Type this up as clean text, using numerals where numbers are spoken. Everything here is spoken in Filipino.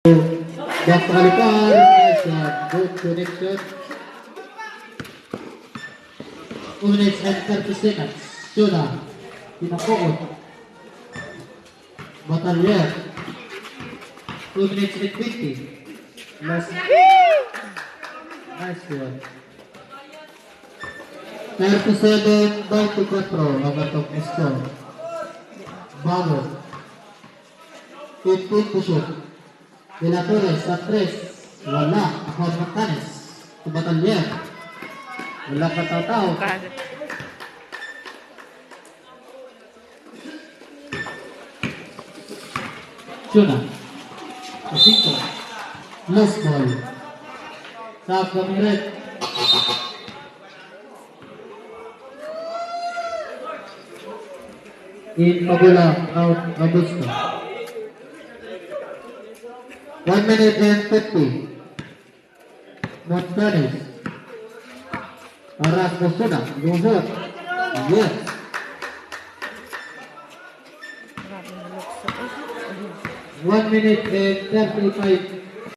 Back to Kalipar. Nice one. Good connection. 2 minutes and 30 seconds. Juna. Pinakukot. Batalier. 2 minutes and 20. Last. Nice one. 37-24 ang atong score. Bago. 15 to shoot. De La Torres sa 3. Wala. Ako Montanes. Sa Batalier. Wala ka tao-tao. Juna. Sa 5. Lost ball. Sa Kamiret. In Magula, out Augusto. 1 minute and 50. Montanes. Aras Bosuna. Gusot. Yes. 1 minute and 35